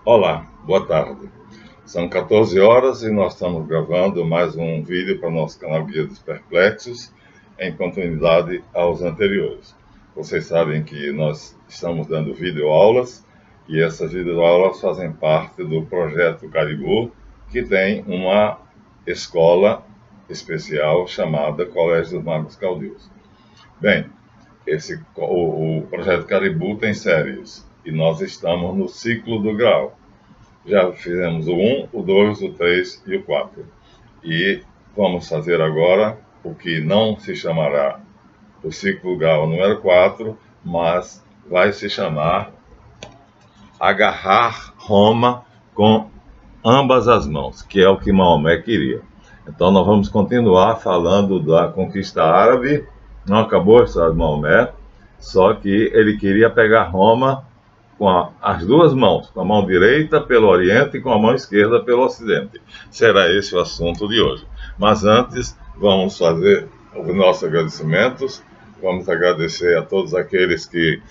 Olá, boa tarde. São 14 horas e nós estamos gravando mais um vídeo para o nosso canal Guia dos Perplexos, em continuidade aos anteriores. Vocês sabem que nós estamos dando videoaulas e essas videoaulas fazem parte do projeto Caribou, que tem uma escola especial chamada Colégio dos Magos Caldeus. Bem, o projeto Caribou tem séries e nós estamos no ciclo do grau. Já fizemos o 1, o 2, o 3 e o 4. E vamos fazer agora o que não se chamará o ciclo grau número 4, mas vai se chamar Agarrar Roma com ambas as mãos, que é o que Maomé queria. Então nós vamos continuar falando da conquista árabe. Não acabou a história de Maomé, só que ele queria pegar Roma com as duas mãos, com a mão direita pelo Oriente e com a mão esquerda pelo Ocidente. Será esse o assunto de hoje. Mas antes, vamos fazer os nossos agradecimentos. Vamos agradecer a todos aqueles que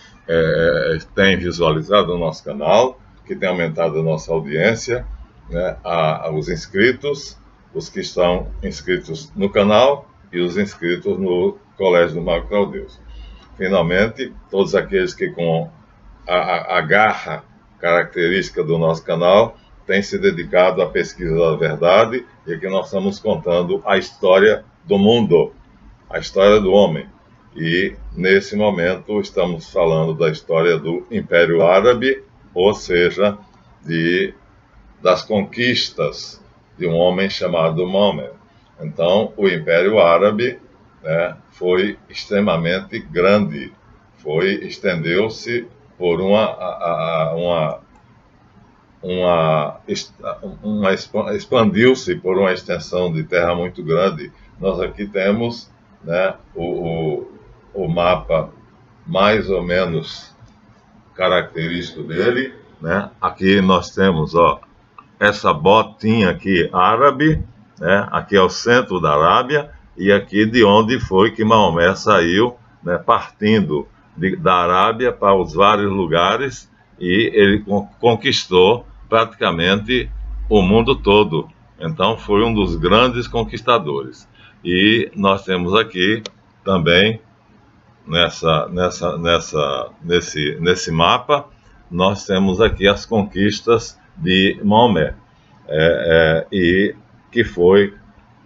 têm visualizado o nosso canal, que têm aumentado a nossa audiência, né, os inscritos, os que estão inscritos no canal e os inscritos no Colégio do Mago Caldeus. Finalmente, todos aqueles que com a garra característica do nosso canal tem se dedicado à pesquisa da verdade, e aqui nós estamos contando a história do mundo, a história do homem. E nesse momento estamos falando da história do Império Árabe, ou seja, das conquistas de um homem chamado Maomé. Então, o Império Árabe, né, foi extremamente grande, estendeu-se por expandiu-se por uma extensão de terra muito grande. Nós aqui temos, né, o mapa mais ou menos característico dele, né? Aqui nós temos, essa botinha aqui árabe, né? Aqui é o centro da Arábia, e aqui de onde foi que Maomé saiu, né, partindo da Arábia para os vários lugares, e ele conquistou praticamente o mundo todo. Então foi um dos grandes conquistadores. E nós temos aqui também, nesse mapa, nós temos aqui as conquistas de Maomé, e que foi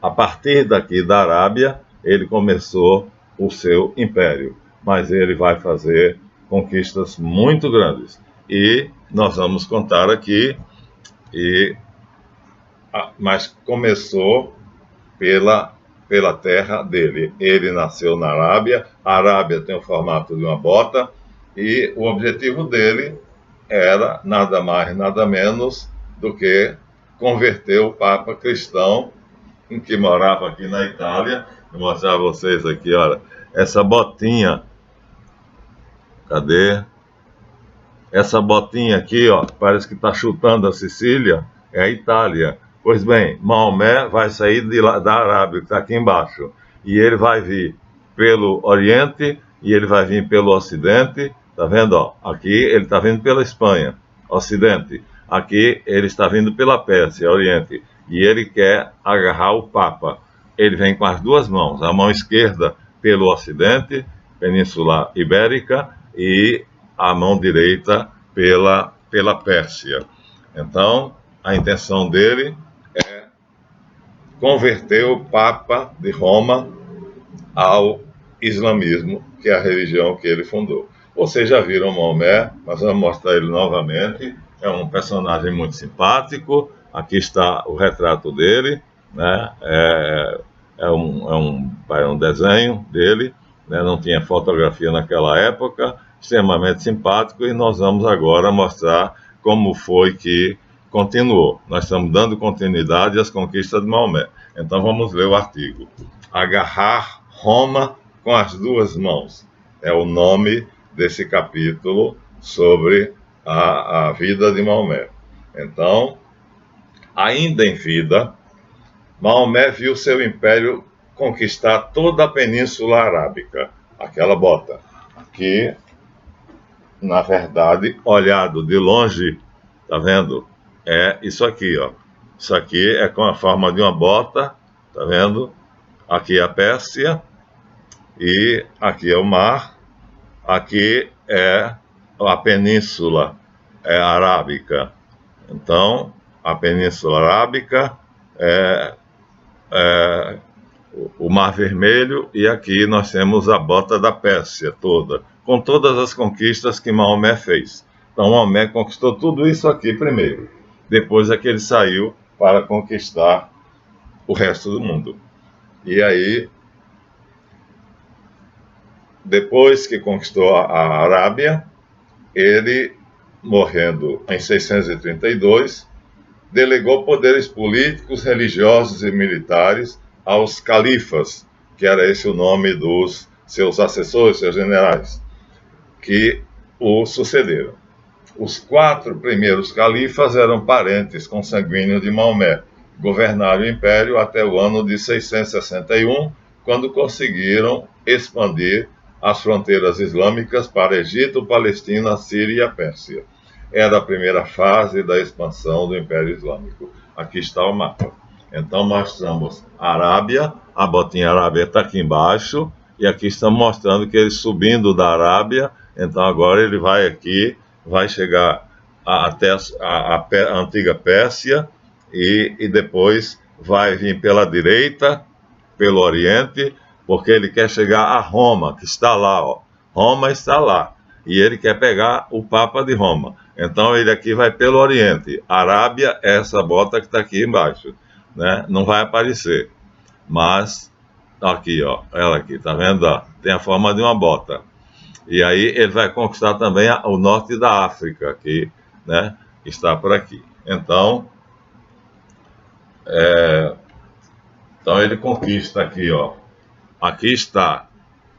a partir daqui da Arábia ele começou o seu império, mas ele vai fazer conquistas muito grandes, e nós vamos contar aqui, mas começou pela terra dele. Ele nasceu na Arábia, a Arábia tem o formato de uma bota, e o objetivo dele era nada mais, nada menos do que converter o Papa cristão, que morava aqui na Itália. Vou mostrar a vocês aqui, olha, essa botinha. Cadê? Essa botinha aqui, parece que está chutando a Sicília, é a Itália. Pois bem, Maomé vai sair da Arábia, que está aqui embaixo, e ele vai vir pelo Oriente e ele vai vir pelo Ocidente. Tá vendo? Aqui ele está vindo pela Espanha, Ocidente. Aqui ele está vindo pela Pérsia, Oriente. E ele quer agarrar o Papa. Ele vem com as duas mãos, a mão esquerda pelo Ocidente, Península Ibérica, e a mão direita pela Pérsia. Então, a intenção dele é converter o Papa de Roma ao islamismo, que é a religião que ele fundou. Vocês já viram Maomé, mas vamos mostrar ele novamente. É um personagem muito simpático. Aqui está o retrato dele, né? É um desenho dele, né? Não tinha fotografia naquela época, extremamente simpático, e nós vamos agora mostrar como foi que continuou. Nós estamos dando continuidade às conquistas de Maomé. Então vamos ler o artigo. Agarrar Roma com as duas mãos é o nome desse capítulo sobre a vida de Maomé. Então, ainda em vida, Maomé viu seu império conquistar toda a Península Arábica. Aquela bota. Aqui, na verdade, olhado de longe, Tá vendo? É isso aqui, ó. Isso aqui é com a forma de uma bota, tá vendo? Aqui é a Pérsia e aqui é o mar. Aqui é a Península Arábica. Então, a Península Arábica é o Mar Vermelho, e aqui nós temos a bota da Pérsia toda, com todas as conquistas que Maomé fez. Então, Maomé conquistou tudo isso aqui primeiro. Depois é que ele saiu para conquistar o resto do mundo. E aí, depois que conquistou a Arábia, ele, morrendo em 632, delegou poderes políticos, religiosos e militares aos califas, que era esse o nome dos seus assessores, seus generais, que o sucederam. Os 4 primeiros califas eram parentes consanguíneos de Maomé, governaram o império até o ano de 661, quando conseguiram expandir as fronteiras islâmicas para Egito, Palestina, Síria e a Pérsia. Era a primeira fase da expansão do Império Islâmico. Aqui está o mapa. Então, mostramos a Arábia, a botinha Arábia está aqui embaixo, e aqui estamos mostrando que ele subindo da Arábia, então agora ele vai aqui, vai chegar até a antiga Pérsia, e depois vai vir pela direita, pelo Oriente, porque ele quer chegar a Roma, que está lá, ó. Roma está lá, e ele quer pegar o Papa de Roma. Então ele aqui vai pelo Oriente. Arábia é essa bota que está aqui embaixo, né? Não vai aparecer, mas aqui, ó, ela aqui, tá vendo? Ó? Tem a forma de uma bota. E aí ele vai conquistar também o norte da África, que, né, está por aqui. Então, então ele conquista aqui, ó. Aqui está,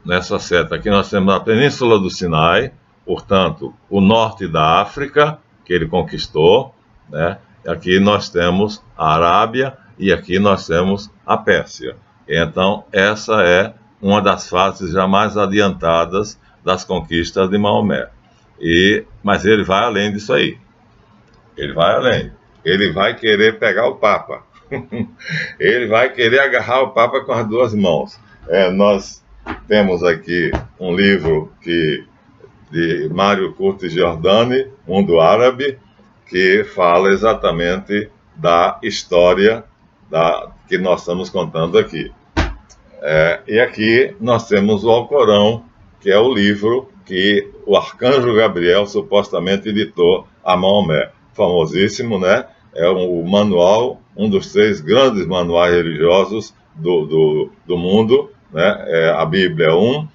nessa seta aqui nós temos a Península do Sinai, portanto, o norte da África, que ele conquistou, né? Aqui nós temos a Arábia e aqui nós temos a Pérsia. Então, essa é uma das fases já mais adiantadas das conquistas de Maomé. Mas ele vai além disso aí. Ele vai além. Ele vai querer pegar o Papa. Ele vai querer agarrar o Papa com as 2 mãos. Nós temos aqui um livro de Mário Curtis Giordani, Mundo Árabe, que fala exatamente da história que nós estamos contando aqui. E aqui nós temos o Alcorão, que é o livro que o arcanjo Gabriel supostamente editou a Maomé. Famosíssimo, né? É o manual, um dos 3 grandes manuais religiosos do mundo, né? A Bíblia é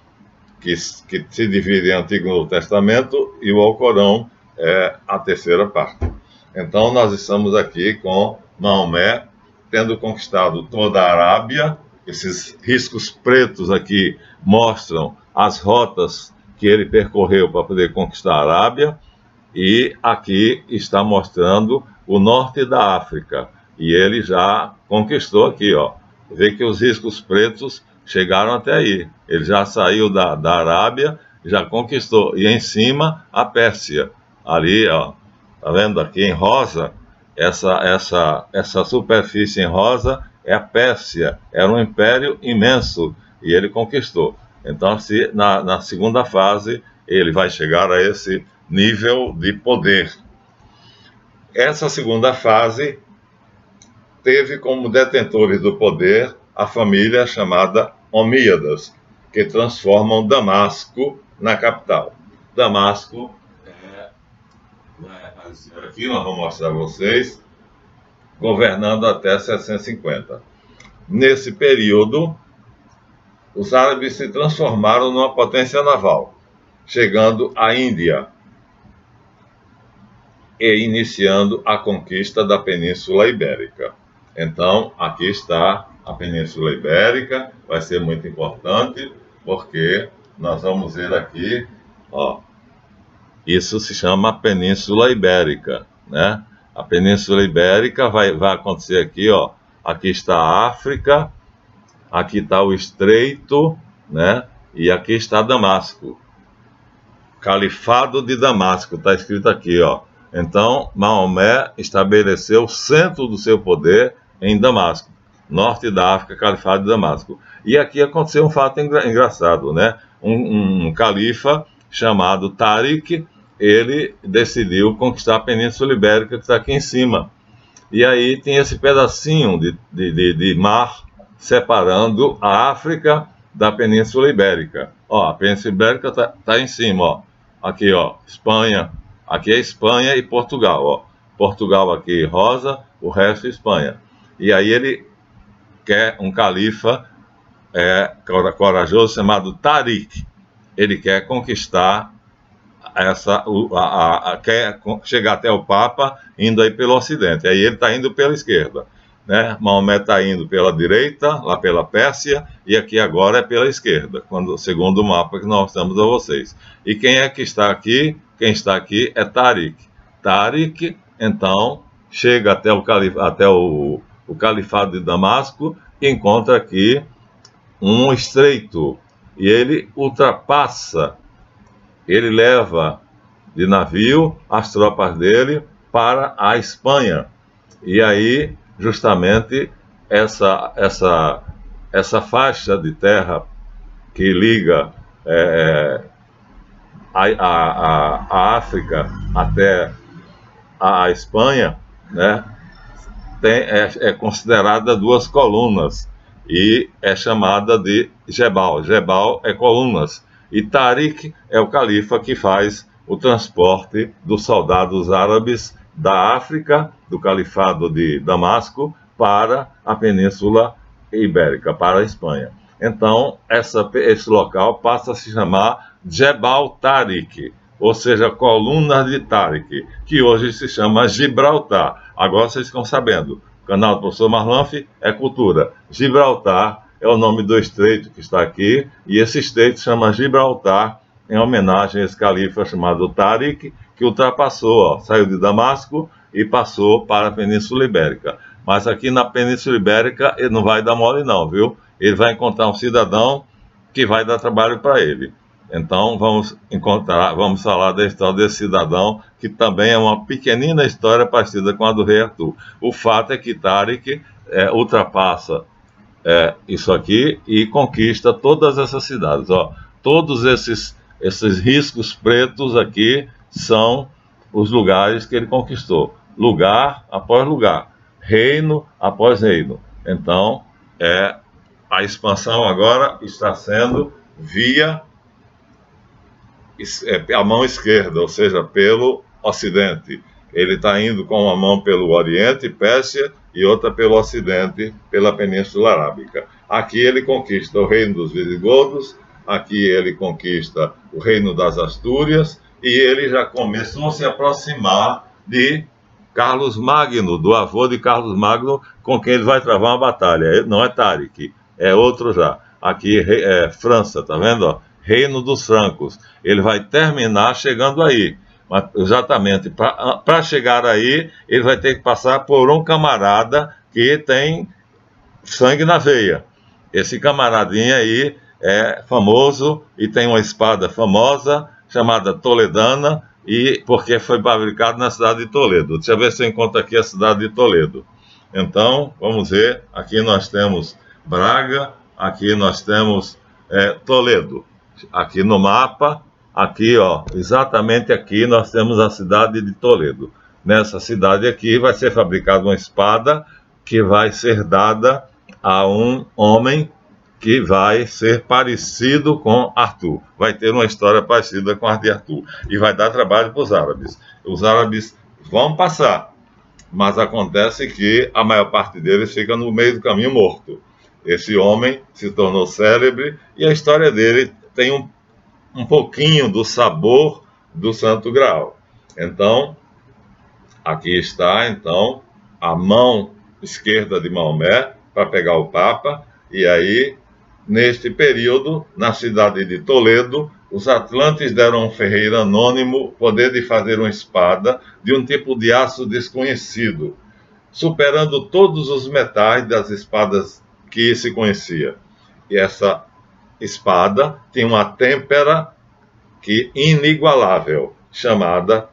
que se divide em Antigo e Novo Testamento, e o Alcorão é a terceira parte. Então, nós estamos aqui com Maomé, tendo conquistado toda a Arábia. Esses riscos pretos aqui mostram as rotas que ele percorreu para poder conquistar a Arábia, e aqui está mostrando o norte da África, e ele já conquistou aqui, ó. Vê que os riscos pretos chegaram até aí. Ele já saiu da Arábia, já conquistou. E em cima, a Pérsia. Ali, ó, tá vendo aqui em rosa? Essa superfície em rosa é a Pérsia. Era um império imenso e ele conquistou. Então, na segunda fase, ele vai chegar a esse nível de poder. Essa segunda fase teve como detentores do poder a família chamada Omíadas, que transformam Damasco na capital. Damasco vai aparecer aqui, nós vamos mostrar a vocês, governando até 750. Nesse período, os árabes se transformaram numa potência naval, chegando à Índia e iniciando a conquista da Península Ibérica. Então, aqui está a Península Ibérica, vai ser muito importante, porque nós vamos ver aqui, ó, isso se chama Península Ibérica, né? A Península Ibérica vai acontecer aqui, ó, aqui está a África, aqui está o Estreito, né? E aqui está Damasco. Califado de Damasco, está escrito aqui, ó. Então, Maomé estabeleceu o centro do seu poder em Damasco, norte da África, Califado de Damasco. E aqui aconteceu um fato engraçado, né? Um califa chamado Tariq, ele decidiu conquistar a Península Ibérica, que está aqui em cima. E aí tem esse pedacinho de mar separando a África da Península Ibérica. Ó, a Península Ibérica tá em cima, ó. Aqui, ó, Espanha. Aqui é Espanha e Portugal, ó. Portugal aqui rosa, o resto é Espanha. E aí ele quer um califa corajoso chamado Tariq. Ele quer conquistar quer chegar até o Papa indo aí pelo Ocidente. Aí ele está indo pela esquerda, né? Maomé está indo pela direita, lá pela Pérsia, e aqui agora é pela esquerda, segundo o mapa que nós mostramos a vocês. E quem é que está aqui? Quem está aqui é Tariq. Tariq, então, chega até o Califado de Damasco e encontra aqui um estreito, e ele ultrapassa. Ele leva de navio as tropas dele para a Espanha. E aí, justamente, essa faixa de terra que liga a África até a Espanha, né, é considerada duas colunas e é chamada de Jebal. Jebal é colunas. E Tariq é o califa que faz o transporte dos soldados árabes da África, do califado de Damasco, para a Península Ibérica, para a Espanha. Então, esse local passa a se chamar Jebal Tariq, ou seja, colunas de Tariq, que hoje se chama Gibraltar. Agora vocês ficam sabendo, o canal do professor Marlanf é cultura. Gibraltar é o nome do estreito que está aqui, e esse estreito chama Gibraltar, em homenagem a esse califa chamado Tariq, que ultrapassou, ó, saiu de Damasco e passou para a Península Ibérica. Mas aqui na Península Ibérica ele não vai dar mole não, viu? Ele vai encontrar um cidadão que vai dar trabalho para ele. Então vamos falar da história desse cidadão, que também é uma pequenina história parecida com a do rei Arthur. O fato é que Tariq ultrapassa isso aqui e conquista todas essas cidades. Ó. Todos esses riscos pretos aqui são os lugares que ele conquistou. Lugar após lugar. Reino após reino. Então, a expansão agora está sendo via a mão esquerda, ou seja, pelo Ocidente. Ele está indo com uma mão pelo Oriente, Pérsia, e outra pelo Ocidente, pela Península Arábica. Aqui ele conquista o reino dos visigodos, aqui ele conquista o reino das Astúrias, e ele já começou a se aproximar de Carlos Magno, do avô de Carlos Magno, com quem ele vai travar uma batalha. Não é Tariq, é outro já. Aqui é França, tá vendo? Ó? Reino dos Francos. Ele vai terminar chegando aí. Mas, exatamente, para chegar aí, ele vai ter que passar por um camarada que tem sangue na veia. Esse camaradinho aí é famoso e tem uma espada famosa chamada Toledana, e porque foi fabricado na cidade de Toledo. Deixa eu ver se eu encontro aqui a cidade de Toledo. Então, vamos ver. Aqui nós temos Braga, aqui nós temos Toledo. Aqui no mapa, aqui, ó, exatamente aqui nós temos a cidade de Toledo. Nessa cidade aqui vai ser fabricada uma espada que vai ser dada a um homem que vai ser parecido com Arthur. Vai ter uma história parecida com a de Arthur. E vai dar trabalho para os árabes. Os árabes vão passar, mas acontece que a maior parte deles fica no meio do caminho morto. Esse homem se tornou célebre e a história dele tem um pouquinho do sabor do Santo Graal. Então, aqui está, então, a mão esquerda de Maomé para pegar o Papa. E aí, neste período, na cidade de Toledo, os atlantes deram a um ferreiro anônimo o poder de fazer uma espada de um tipo de aço desconhecido, superando todos os metais das espadas que se conhecia. E essa espada tem uma têmpera inigualável, chamada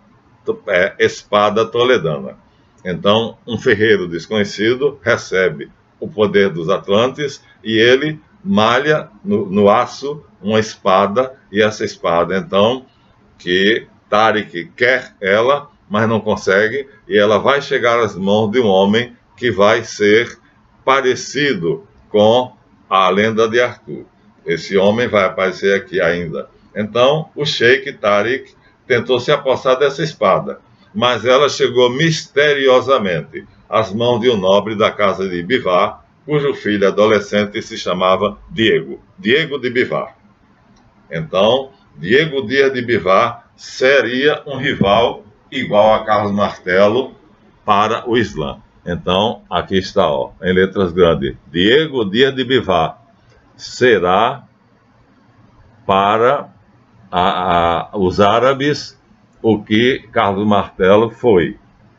espada toledana. Então, um ferreiro desconhecido recebe o poder dos Atlantes e ele malha no aço uma espada, e essa espada, então, que Tariq quer ela, mas não consegue, e ela vai chegar às mãos de um homem que vai ser parecido com a lenda de Arthur. Esse homem vai aparecer aqui ainda. Então, o Sheik Tariq tentou se apossar dessa espada, mas ela chegou misteriosamente às mãos de um nobre da casa de Bivar, cujo filho adolescente se chamava Diego de Bivar. Então, Diego Dias de Bivar seria um rival igual a Carlos Martelo para o Islã. Então, aqui está, ó, em letras grandes, Diego Dias de Bivar será para os árabes o que Carlos Martelo foi.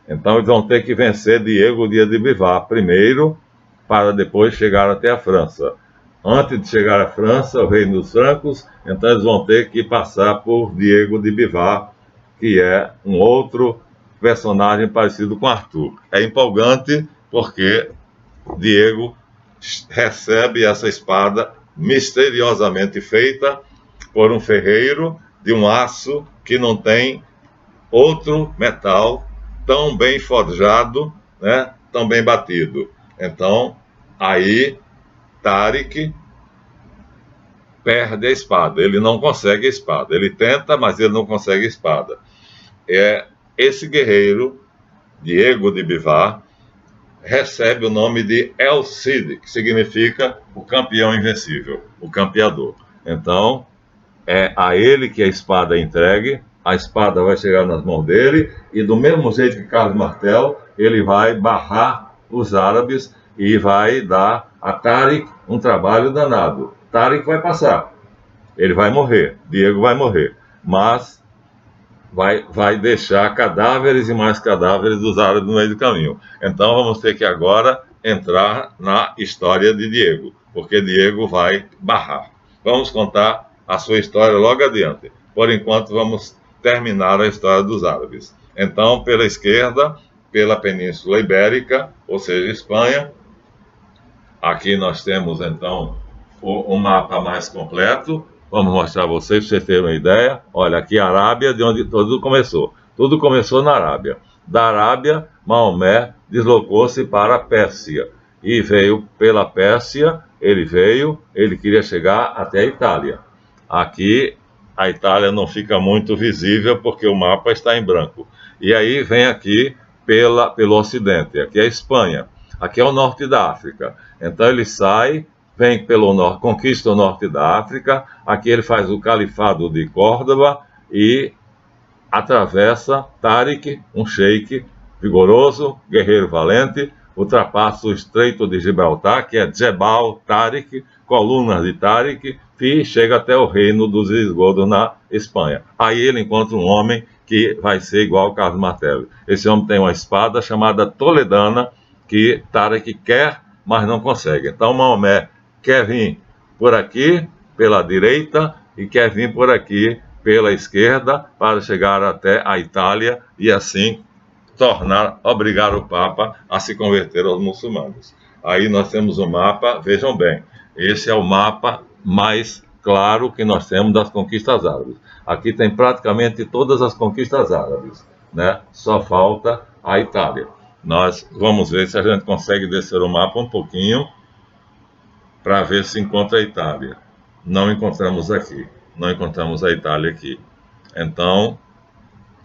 Então, eles vão ter que vencer Diego Dias de Bivar primeiro, para depois chegar até a França. Antes de chegar à França, o reino dos francos, então eles vão ter que passar por Diego de Bivar, que é um outro personagem parecido com Arthur. É empolgante porque Diego recebe essa espada misteriosamente feita por um ferreiro de um aço que não tem outro metal tão bem forjado, né, tão bem batido. Então, aí Tariq perde a espada, ele não consegue a espada. Ele tenta, mas ele não consegue a espada. Esse guerreiro, Diego de Bivar, recebe o nome de El Cid, que significa o campeão invencível, o campeador. Então, é a ele que a espada é entregue, a espada vai chegar nas mãos dele, e do mesmo jeito que Carlos Martel, ele vai barrar os árabes e vai dar a Tariq um trabalho danado. Tariq vai passar, ele vai morrer, Diego vai morrer, mas vai deixar cadáveres e mais cadáveres dos árabes no meio do caminho. Então vamos ter que agora entrar na história de Diego, porque Diego vai barrar. Vamos contar a sua história logo adiante. Por enquanto vamos terminar a história dos árabes. Então, pela esquerda, pela Península Ibérica, ou seja, Espanha. Aqui nós temos então um mapa mais completo. Vamos mostrar a vocês, para vocês terem uma ideia. Olha, aqui a Arábia, de onde tudo começou. Tudo começou na Arábia. Da Arábia, Maomé deslocou-se para a Pérsia. E veio pela Pérsia, ele queria chegar até a Itália. Aqui, a Itália não fica muito visível, porque o mapa está em branco. E aí vem aqui pelo ocidente. Aqui é a Espanha. Aqui é o norte da África. Então ele sai, vem pelo norte, conquista o norte da África, aqui ele faz o califado de Córdoba e atravessa Tariq, um sheik vigoroso, guerreiro valente, ultrapassa o Estreito de Gibraltar, que é Jebel Tariq, colunas de Tariq, e chega até o reino dos visigodos na Espanha. Aí ele encontra um homem que vai ser igual ao Carlos Martello. Esse homem tem uma espada chamada toledana, que Tariq quer, mas não consegue. Então Maomé quer vir por aqui, pela direita, e quer vir por aqui, pela esquerda, para chegar até a Itália e assim obrigar o Papa a se converter aos muçulmanos. Aí nós temos o mapa, vejam bem, esse é o mapa mais claro que nós temos das conquistas árabes. Aqui tem praticamente todas as conquistas árabes, né? Só falta a Itália. Nós vamos ver se a gente consegue descer o mapa um pouquinho para ver se encontra a Itália. Não encontramos aqui, não encontramos a Itália aqui. Então,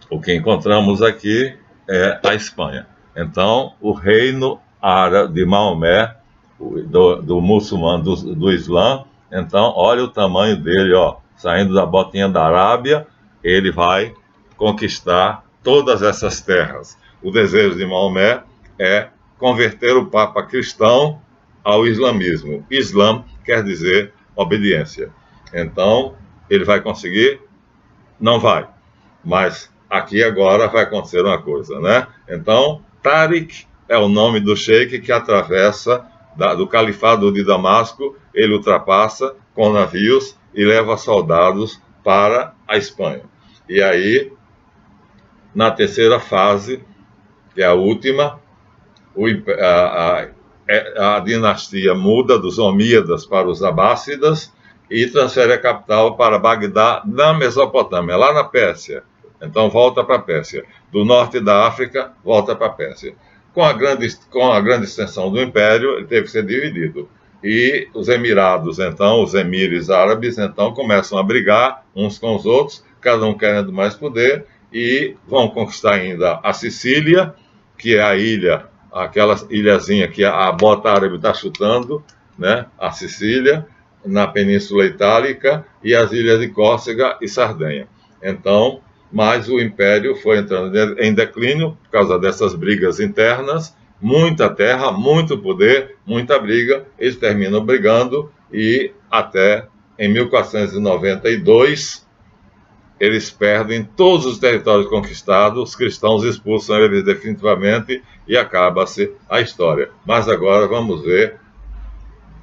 o que encontramos aqui é a Espanha. Então, o reino árabe de Maomé, do muçulmano, do Islã, então, olha o tamanho dele, ó, saindo da botinha da Arábia, ele vai conquistar todas essas terras. O desejo de Maomé é converter o Papa cristão ao islamismo. Islã quer dizer obediência. Então, ele vai conseguir? Não vai. Mas aqui agora vai acontecer uma coisa, né? Então, Tariq é o nome do sheik que atravessa do califado de Damasco, ele ultrapassa com navios e leva soldados para a Espanha. E aí na terceira fase, que é a última, a dinastia muda dos Omíadas para os Abássidas e transfere a capital para Bagdá, na Mesopotâmia, lá na Pérsia. Então volta para a Pérsia. Do norte da África, volta para a Pérsia. Com a grande extensão do império, ele teve que ser dividido. E os emirados, então, os emires árabes, então, começam a brigar uns com os outros, cada um querendo mais poder, e vão conquistar ainda a Sicília, que é a ilha, aquela ilhazinha que a bota árabe está chutando, né? A Sicília, na Península Itálica, e as ilhas de Córcega e Sardenha. Então, mas o império foi entrando em declínio por causa dessas brigas internas, muita terra, muito poder, muita briga, eles terminam brigando e até em 1492 eles perdem todos os territórios conquistados, os cristãos expulsam eles definitivamente e acaba-se a história. Mas agora vamos ver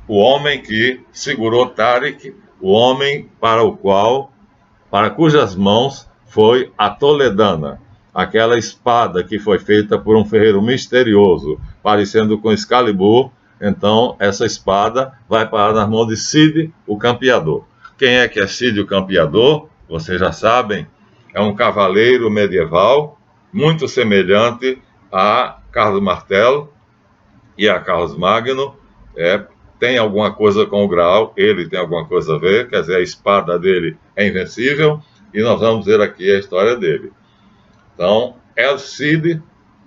o homem que segurou Tariq, o homem para cujas mãos foi a Toledana, aquela espada que foi feita por um ferreiro misterioso, parecendo com Excalibur. Então, essa espada vai parar nas mãos de Cid, o Campeador. Quem é que é Cid, o Campeador? Vocês já sabem, é um cavaleiro medieval, muito semelhante a Carlos Martel e a Carlos Magno. Tem alguma coisa com o Graal, ele tem alguma coisa a ver, quer dizer, a espada dele é invencível, e nós vamos ver aqui a história dele. Então, é o Cid,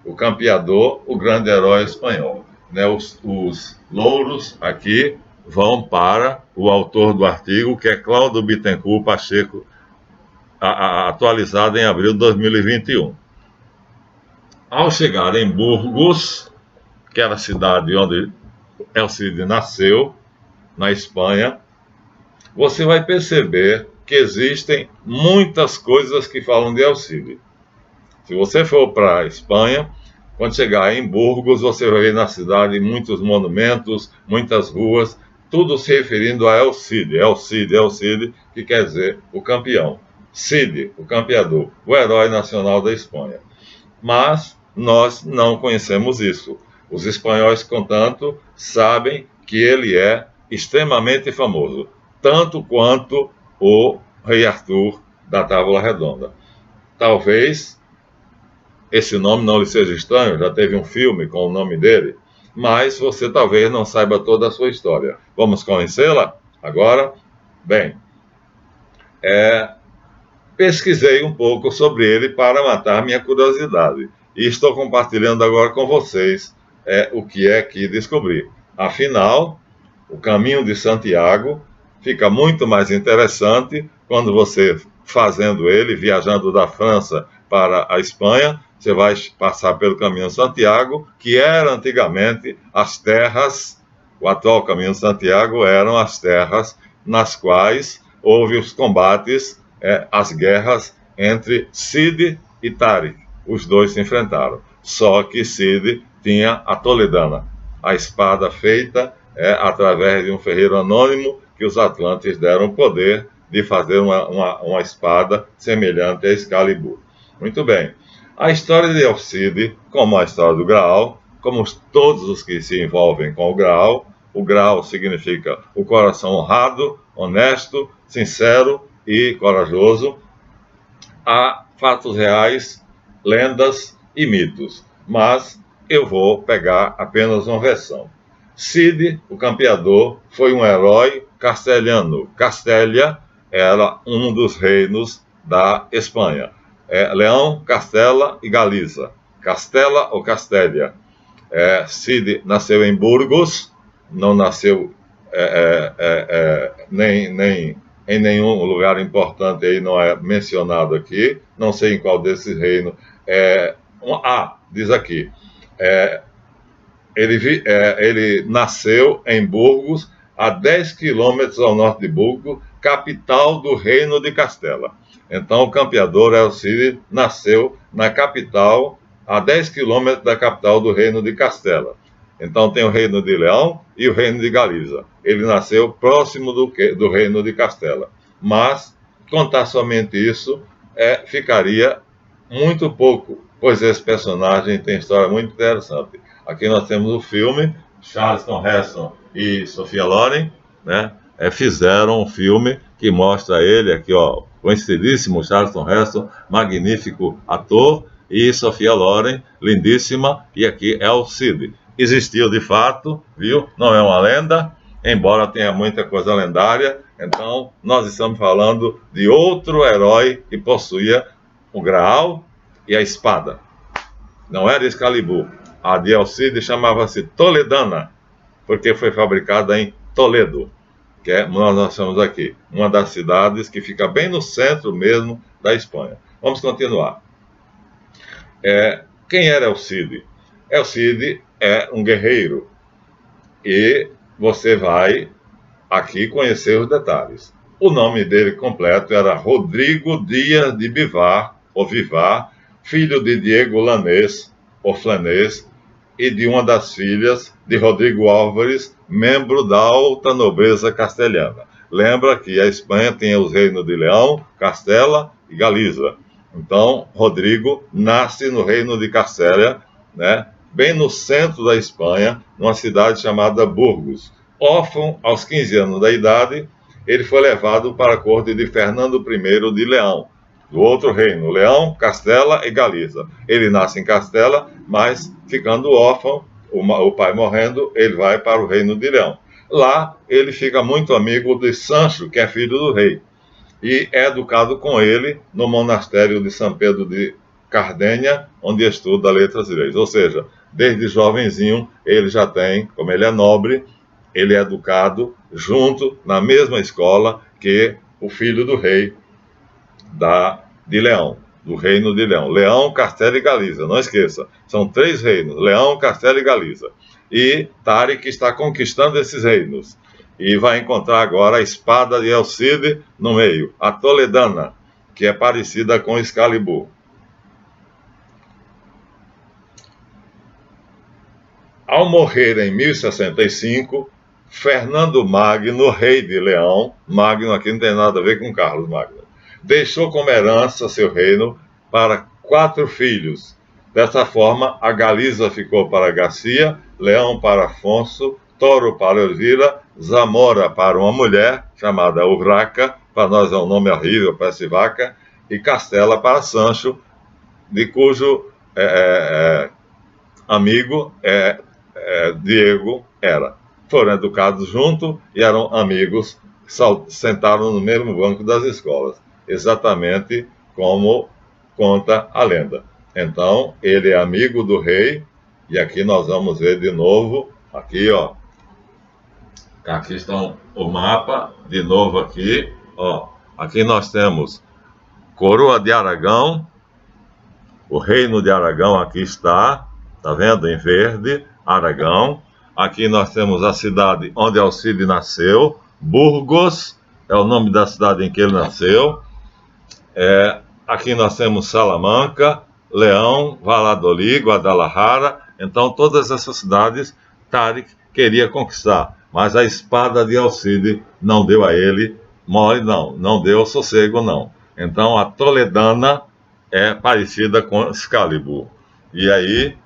o Campeador, o grande herói espanhol. Né? Os louros aqui vão para o autor do artigo, que é Cláudio Bittencourt Pacheco, atualizado em abril de 2021. Ao chegar em Burgos, que era a cidade onde El Cid nasceu, na Espanha, você vai perceber que existem muitas coisas que falam de El Cid. Se você for para a Espanha, quando chegar em Burgos, você vai ver na cidade muitos monumentos, muitas ruas, tudo se referindo a El Cid, El Cid, El Cid, que quer dizer o campeão. Cid, o campeador, o herói nacional da Espanha. Mas nós não conhecemos isso. Os espanhóis, contanto, sabem que ele é extremamente famoso, tanto quanto o Rei Arthur da Távola Redonda. Talvez esse nome não lhe seja estranho, já teve um filme com o nome dele, mas você talvez não saiba toda a sua história. Vamos conhecê-la agora? Bem, pesquisei um pouco sobre ele para matar minha curiosidade e estou compartilhando agora com vocês o que é que descobri. Afinal, o caminho de Santiago fica muito mais interessante quando você, fazendo ele, viajando da França para a Espanha, você vai passar pelo caminho de Santiago, que era antigamente as terras, o atual caminho de Santiago eram as terras nas quais houve os combates, as guerras entre Cid e Tariq. Os dois se enfrentaram. Só que Cid tinha a Toledana, a espada feita através de um ferreiro anônimo que os atlantes deram o poder de fazer uma espada semelhante a Excalibur. Muito bem. A história de El Cid, como a história do Graal, como todos os que se envolvem com o Graal significa o coração honrado, honesto, sincero e corajoso. Há fatos reais, lendas e mitos, mas eu vou pegar apenas uma versão. Cid, o campeador, foi um herói castelhano. Castélia era um dos reinos da Espanha. Leão, Castela e Galiza. Castela ou Castélia. Cid nasceu em Burgos, não nasceu nem em nenhum lugar importante, aí não é mencionado aqui, não sei em qual desses reinos. Diz aqui, ele nasceu em Burgos, a 10 quilômetros ao norte de Burgos, capital do reino de Castela. Então, o campeador El Cid nasceu na capital, a 10 quilômetros da capital do reino de Castela. Então, tem o reino de Leão e o reino de Galiza. Ele nasceu próximo do reino de Castela. Mas, contar somente isso ficaria muito pouco, pois esse personagem tem história muito interessante. Aqui nós temos o filme, Charlton Heston e Sophia Loren, né? Fizeram um filme que mostra ele aqui, ó, conhecidíssimo Charlton Heston, magnífico ator, e Sophia Loren, lindíssima, e aqui é o Cid. Existiu de fato, viu? Não é uma lenda, embora tenha muita coisa lendária. Então, nós estamos falando de outro herói que possuía o Graal e a espada. Não era Excalibur. A de Alcide chamava-se Toledana, porque foi fabricada em Toledo, que é, nós estamos aqui, uma das cidades que fica bem no centro mesmo da Espanha. Vamos continuar. Quem era Alcide? Alcide é um guerreiro, e você vai aqui conhecer os detalhes. O nome dele completo era Rodrigo Dias de Bivar, ou Vivar, filho de Diego Lanês, ou Flanês, e de uma das filhas de Rodrigo Álvares, membro da alta nobreza castelhana. Lembra que a Espanha tinha os reinos de Leão, Castela e Galiza. Então, Rodrigo nasce no reino de Castela, né, bem no centro da Espanha, numa cidade chamada Burgos. Órfão aos 15 anos da idade, ele foi levado para a corte de Fernando I de Leão, do outro reino, Leão, Castela e Galiza. Ele nasce em Castela, mas ficando órfão, o pai morrendo, ele vai para o reino de Leão. Lá, ele fica muito amigo de Sancho, que é filho do rei, e é educado com ele no monastério de São Pedro de Cardenha, onde estuda letras e leis. Ou seja, desde jovenzinho, ele já tem, como ele é nobre, ele é educado junto, na mesma escola que o filho do rei de Leão, do reino de Leão. Leão, Castela e Galiza, não esqueça, são 3 reinos, Leão, Castela e Galiza. E Tarik está conquistando esses reinos, e vai encontrar agora a espada de Alcide no meio, a Toledana, que é parecida com Excalibur. Ao morrer em 1065, Fernando Magno, rei de Leão, Magno aqui não tem nada a ver com Carlos Magno, deixou como herança seu reino para 4 filhos. Dessa forma, a Galiza ficou para Garcia, Leão para Afonso, Toro para Elvira, Zamora para uma mulher chamada Urraca, para nós é um nome horrível, parece vaca, e Castela para Sancho, de cujo amigo Diego era. Foram educados juntos e eram amigos, sentaram no mesmo banco das escolas, exatamente como conta a lenda. Então, ele é amigo do rei, e aqui nós vamos ver de novo, aqui ó, aqui está o mapa, de novo aqui, ó, aqui nós temos Coroa de Aragão, o reino de Aragão aqui está, tá vendo, em verde, Aragão. Aqui nós temos a cidade onde Alcide nasceu, Burgos, é o nome da cidade em que ele nasceu. Aqui nós temos Salamanca, Leão, Valladolid, Guadalajara. Então todas essas cidades Tarik queria conquistar, mas a espada de Alcide não deu a ele mole, não deu sossego, não. Então a Toledana é parecida com Excalibur. E aí,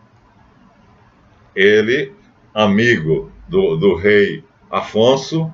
ele, amigo do rei Afonso,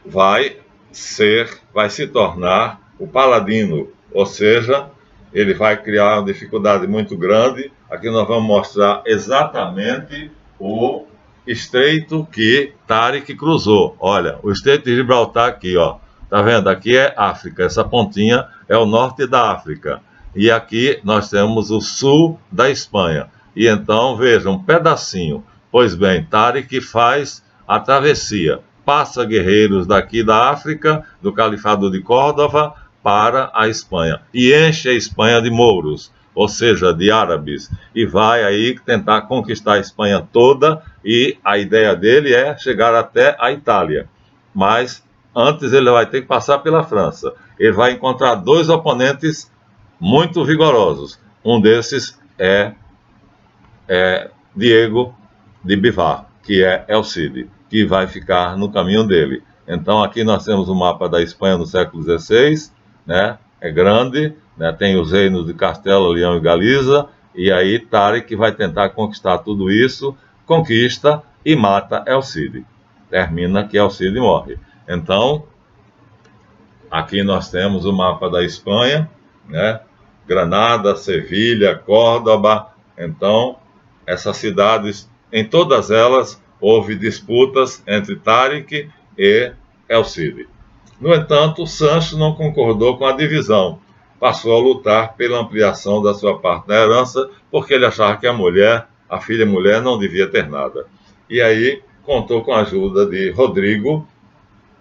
vai se tornar o paladino, ou seja, ele vai criar uma dificuldade muito grande. Aqui nós vamos mostrar exatamente o estreito que Tarik cruzou. Olha, o estreito de Gibraltar aqui, ó. Tá vendo? Aqui é África, essa pontinha é o norte da África. E aqui nós temos o sul da Espanha. E então, veja, um pedacinho. Pois bem, Tarik faz a travessia. Passa guerreiros daqui da África, do Califado de Córdoba, para a Espanha. E enche a Espanha de mouros, ou seja, de árabes. E vai aí tentar conquistar a Espanha toda. E a ideia dele é chegar até a Itália. Mas antes ele vai ter que passar pela França. Ele vai encontrar 2 oponentes muito vigorosos. Um desses é Diego de Bivar, que é Alcide, que vai ficar no caminho dele. Então aqui nós temos o mapa da Espanha no século XVI, né? é grande, né? Tem os reinos de Castela, Leão e Galiza, e aí Tárik vai tentar conquistar tudo isso, conquista e mata Elcide. Termina que Elcide morre. Então, aqui nós temos o mapa da Espanha, né? Granada, Sevilha, Córdoba. Então, essas cidades, em todas elas, houve disputas entre Tárik e Elcide. No entanto, Sancho não concordou com a divisão. Passou a lutar pela ampliação da sua parte da herança, porque ele achava que a filha mulher, não devia ter nada. E aí contou com a ajuda de Rodrigo,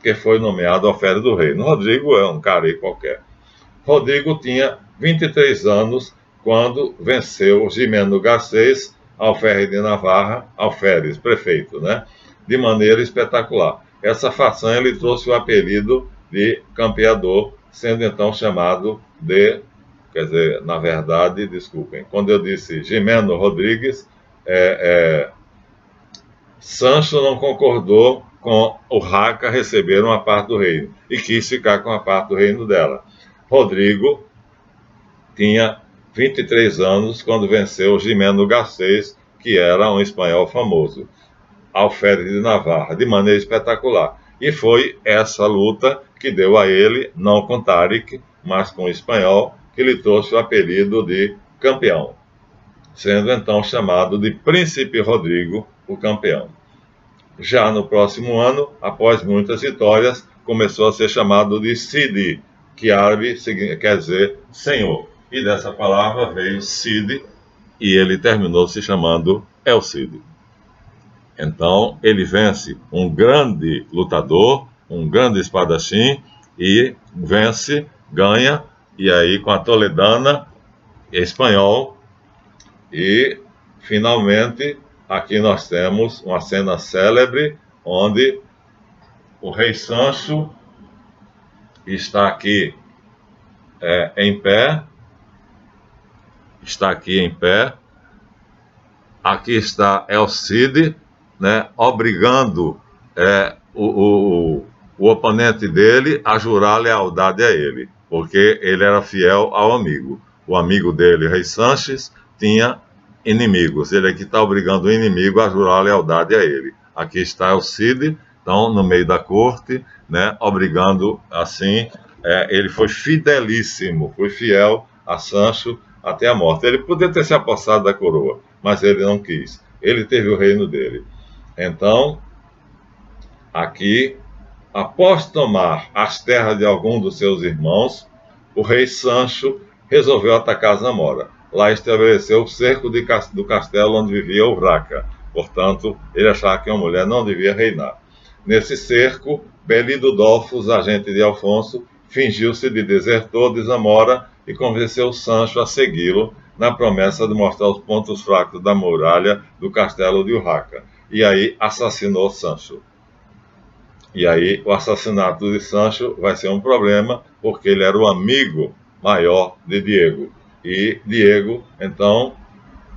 que foi nomeado alferes do reino. Rodrigo é um cara aí qualquer. Rodrigo tinha 23 anos quando venceu Jimeno Garcês, alferes de Navarra, alferes, prefeito, né? De maneira espetacular. Essa façanha lhe trouxe o apelido de campeador, sendo então chamado de, quer dizer, na verdade, desculpem, quando eu disse Jimeno Rodrigues, Sancho não concordou com o Raca receber uma parte do reino e quis ficar com a parte do reino dela. Rodrigo tinha 23 anos quando venceu Jimeno Garcês, que era um espanhol famoso, alferes de Navarra, de maneira espetacular. E foi essa luta que deu a ele, não com Tárik, mas com o espanhol, que lhe trouxe o apelido de campeão, sendo então chamado de Príncipe Rodrigo, o campeão. Já no próximo ano, após muitas vitórias, começou a ser chamado de Cidi, que árabe quer dizer senhor. E dessa palavra veio Cid, e ele terminou se chamando El Cid. Então, ele vence um grande lutador, um grande espadachim, e vence, ganha, e aí com a Toledana, espanhol, e finalmente aqui nós temos uma cena célebre, onde o rei Sancho está aqui em pé, aqui está El Cid, né, obrigando o oponente dele a jurar lealdade a ele, porque ele era fiel ao amigo. O amigo dele, rei Sanches, tinha inimigos. Ele aqui está obrigando o inimigo a jurar lealdade a ele. Aqui está El Cid, então, no meio da corte, né, obrigando assim. Ele foi fidelíssimo, foi fiel a Sancho até a morte. Ele podia ter se apossado da coroa, mas ele não quis. Ele teve o reino dele. Então, aqui, após tomar as terras de algum dos seus irmãos, o rei Sancho resolveu atacar Zamora. Lá estabeleceu o cerco do castelo onde vivia Urraca. Portanto, ele achava que uma mulher não devia reinar. Nesse cerco, Belido Dolfos, agente de Alfonso, fingiu-se de desertor de Zamora e convenceu Sancho a segui-lo, na promessa de mostrar os pontos fracos da muralha do castelo de Urraca. E aí assassinou Sancho. E aí o assassinato de Sancho vai ser um problema, porque ele era o amigo maior de Diego. E Diego, então,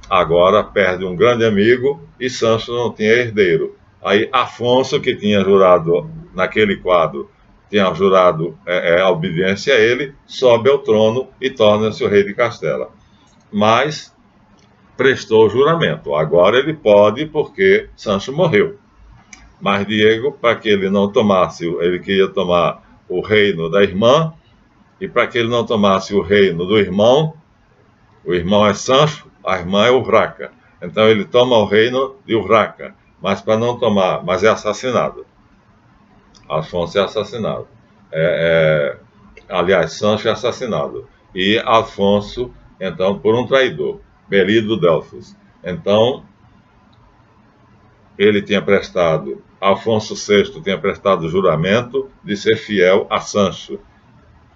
agora perde um grande amigo e Sancho não tinha herdeiro. Aí Afonso, que tinha jurado naquele quadro, tinha jurado a obediência a ele, sobe ao trono e torna-se o rei de Castela. Mas prestou o juramento. Agora ele pode, porque Sancho morreu. Mas Diego, para que ele não tomasse, ele queria tomar o reino da irmã, e para que ele não tomasse o reino do irmão, o irmão é Sancho, a irmã é Urraca. Então ele toma o reino de Urraca, mas para não tomar, mas é assassinado. Afonso é assassinado. Aliás, Sancho é assassinado. E Afonso, então, por um traidor, Belido Delfos. Então, ele tinha prestado, Afonso VI tinha prestado juramento de ser fiel a Sancho.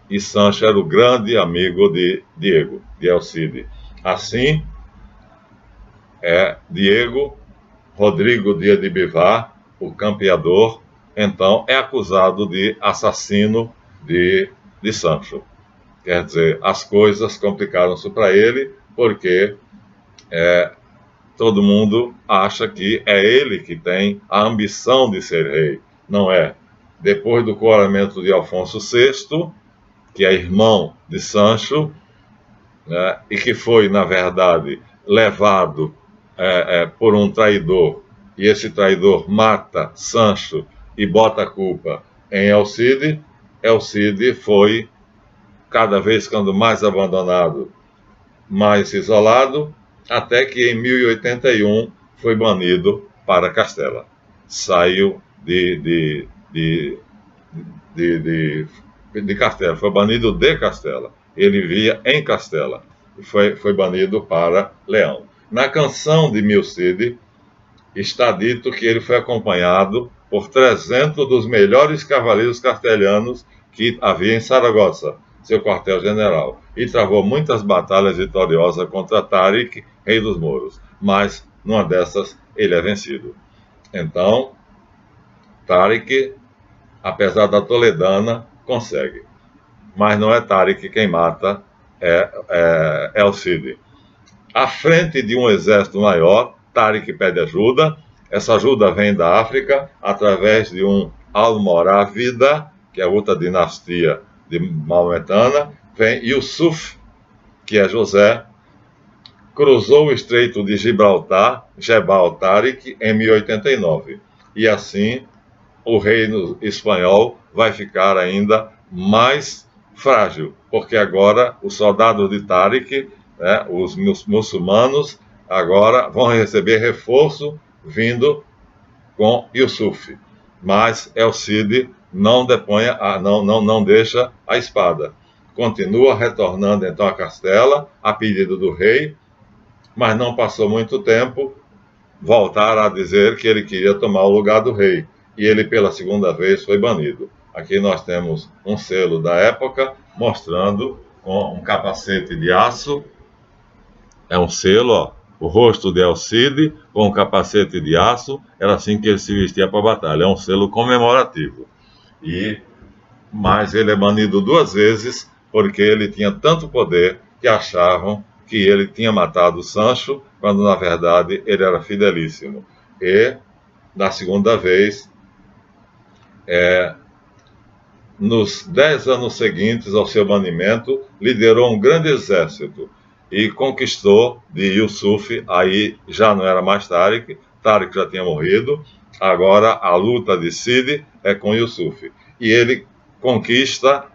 E Sancho era o grande amigo de Diego, de El Cid. Assim, Diego Rodrigo Dias de Bivar, o campeador, então é acusado de assassino de Sancho. Quer dizer, as coisas complicaram-se para ele, porque todo mundo acha que é ele que tem a ambição de ser rei. Não é. Depois do coroamento de Afonso VI, que é irmão de Sancho, né, e que foi, na verdade, levado por um traidor, e esse traidor mata Sancho e bota a culpa em Alcide. Alcide foi, cada vez ficando mais abandonado, mais isolado, até que em 1081 foi banido para Castela. Saiu de Castela, foi banido de Castela. Ele vivia em Castela e foi banido para Leão. Na canção de Milcide está dito que ele foi acompanhado por 300 dos melhores cavaleiros castelhanos que havia em Saragossa, seu quartel-general, e travou muitas batalhas vitoriosas contra Tarik, rei dos mouros, mas numa dessas ele é vencido. Então, Tarik, apesar da toledana, consegue. Mas não é Tarik quem mata, é Alcide. À frente de um exército maior, Tarik pede ajuda. Essa ajuda vem da África através de um Almorávida, que é outra dinastia de maometana. Vem Yusuf, que é José, cruzou o estreito de Gibraltar, Jebel Tarik, em 1089. E assim o reino espanhol vai ficar ainda mais frágil, porque agora os soldados de Tarik, né, os muçulmanos, agora vão receber reforço vindo com Yusuf. Mas Alcide não depõe, não deixa a espada. Continua retornando então a Castela, a pedido do rei, mas não passou muito tempo, voltaram a dizer que ele queria tomar o lugar do rei, e ele pela segunda vez foi banido. Aqui nós temos um selo da época mostrando com um capacete de aço, é um selo, ó, o rosto de Alcide com um capacete de aço, era assim que ele se vestia para a batalha, é um selo comemorativo. Mas ele é banido 2 vezes porque ele tinha tanto poder que achavam que ele tinha matado Sancho, quando na verdade ele era fidelíssimo. E, na segunda vez, nos 10 anos seguintes ao seu banimento, liderou um grande exército e conquistou de Yusuf, aí já não era mais Tarik, Tarik já tinha morrido, agora a luta de Cide é com Yusuf. E ele conquista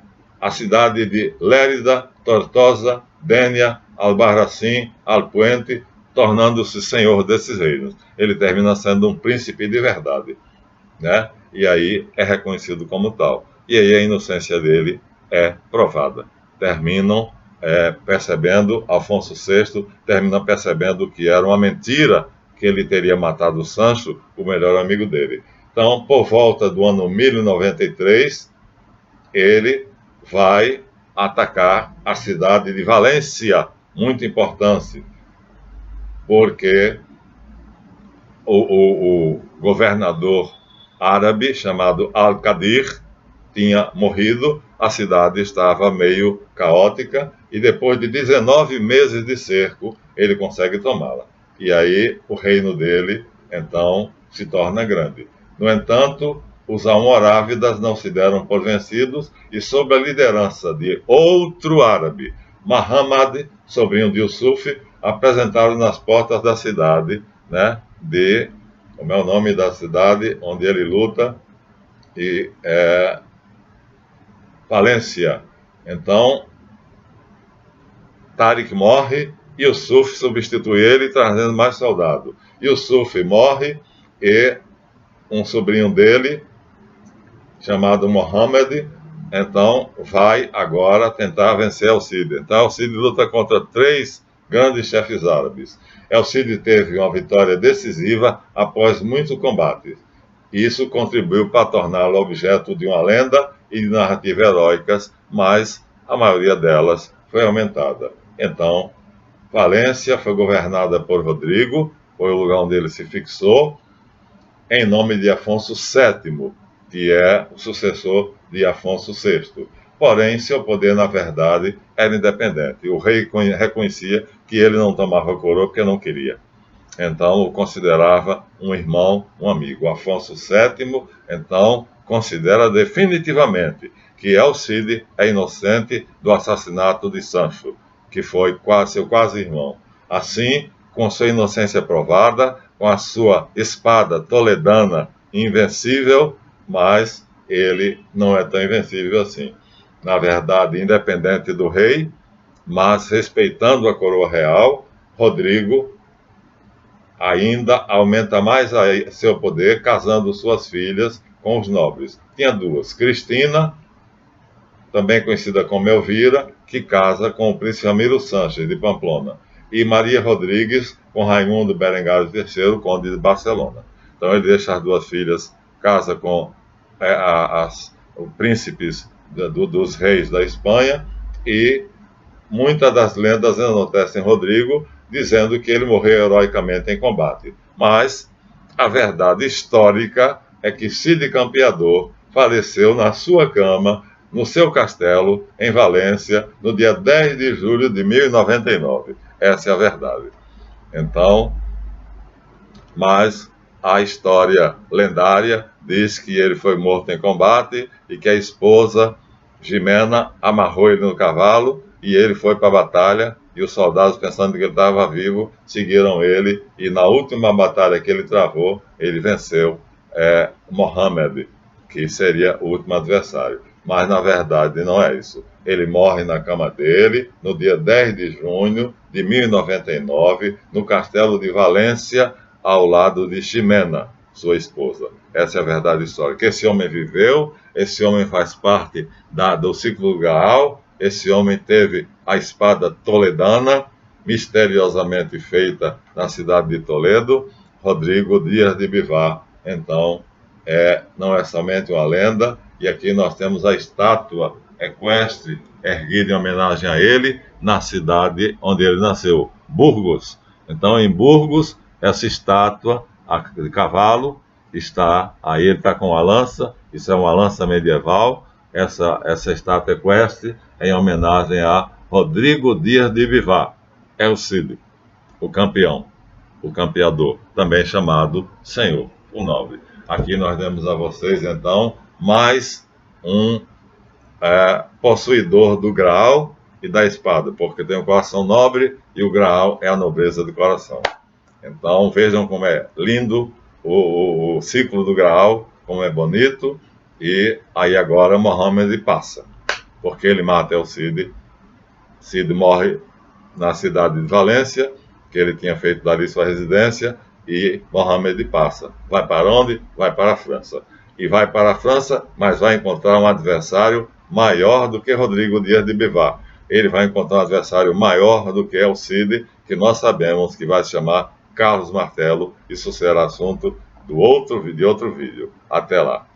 a cidade de Lérida, Tortosa, Dénia, Albarracim, Alpuente, tornando-se senhor desses reinos. Ele termina sendo um príncipe de verdade, né? E aí é reconhecido como tal. E aí a inocência dele é provada. Terminam percebendo, Afonso VI termina percebendo que era uma mentira que ele teria matado Sancho, o melhor amigo dele. Então, por volta do ano 1093, ele vai atacar a cidade de Valência, muito importante, porque o governador árabe chamado Al-Qadir tinha morrido, a cidade estava meio caótica e depois de 19 meses de cerco, ele consegue tomá-la. E aí o reino dele, então, se torna grande. No entanto, os almorávidas não se deram por vencidos e, sob a liderança de outro árabe, Muhammad, sobrinho de Yusuf, apresentaram nas portas da cidade, né, como é o nome da cidade onde ele luta, e Valência. Então, Tarik morre, Yusuf substitui ele, trazendo mais soldado. Yusuf morre e um sobrinho dele, chamado Mohammed, então vai agora tentar vencer Alcide. Então, Alcide luta contra 3 grandes chefes árabes. Alcide teve uma vitória decisiva após muitos combates. Isso contribuiu para torná-lo objeto de uma lenda e de narrativas heróicas, mas a maioria delas foi aumentada. Então, Valência foi governada por Rodrigo, foi o lugar onde ele se fixou, em nome de Afonso VII, que é o sucessor de Afonso VI. Porém, seu poder, na verdade, era independente. O rei reconhecia que ele não tomava coroa porque não queria. Então, o considerava um irmão, um amigo. Afonso VII, então, considera definitivamente que El Cid é inocente do assassinato de Sancho, que foi seu quase-irmão. Assim, com sua inocência provada, com a sua espada toledana invencível, mas ele não é tão invencível assim. Na verdade, independente do rei, mas respeitando a coroa real, Rodrigo ainda aumenta mais seu poder, casando suas filhas com os nobres. Tinha duas, Cristina, também conhecida como Elvira, que casa com o príncipe Ramiro Sánchez, de Pamplona, e Maria Rodrigues com Raimundo Berengario III, conde de Barcelona. Então ele deixa as duas filhas, casa com os príncipes dos reis da Espanha, e muitas das lendas enaltecem Rodrigo, dizendo que ele morreu heroicamente em combate. Mas a verdade histórica é que Cid Campeador faleceu na sua cama, no seu castelo, em Valência, no dia 10 de julho de 1099. Essa é a verdade. Então, mas a história lendária diz que ele foi morto em combate e que a esposa, Jimena, amarrou ele no cavalo e ele foi para a batalha, e os soldados, pensando que ele estava vivo, seguiram ele, e na última batalha que ele travou, ele venceu Mohammed, que seria o último adversário. Mas na verdade não é isso. Ele morre na cama dele no dia 10 de junho de 1099, no castelo de Valência, ao lado de Ximena, sua esposa. Essa é a verdade histórica. Esse homem viveu, esse homem faz parte do ciclo do Graal, esse homem teve a espada toledana, misteriosamente feita na cidade de Toledo, Rodrigo Dias de Bivar. Então, não é somente uma lenda, e aqui nós temos a estátua equestre erguida em homenagem a ele, na cidade onde ele nasceu, Burgos. Então, em Burgos, essa estátua de cavalo está, aí ele está com uma lança, isso é uma lança medieval, essa estátua equestre em homenagem a Rodrigo Dias de Bivar, El Cid, o campeão, o campeador, também chamado Senhor, o nobre. Aqui nós demos a vocês, então, mais um possuidor do Graal e da espada, porque tem um coração nobre e o Graal é a nobreza do coração. Então vejam como é lindo o ciclo do Graal, como é bonito, e aí agora Mohammed passa, porque ele mata El Cid. Cid morre na cidade de Valência, que ele tinha feito dali sua residência, e Mohammed passa. Vai para onde? Vai para a França. E vai para a França, mas vai encontrar um adversário maior do que Rodrigo Dias de Bivar. Ele vai encontrar um adversário maior do que El Cid, que nós sabemos que vai se chamar Carlos Martelo. Isso será assunto de outro vídeo. Até lá.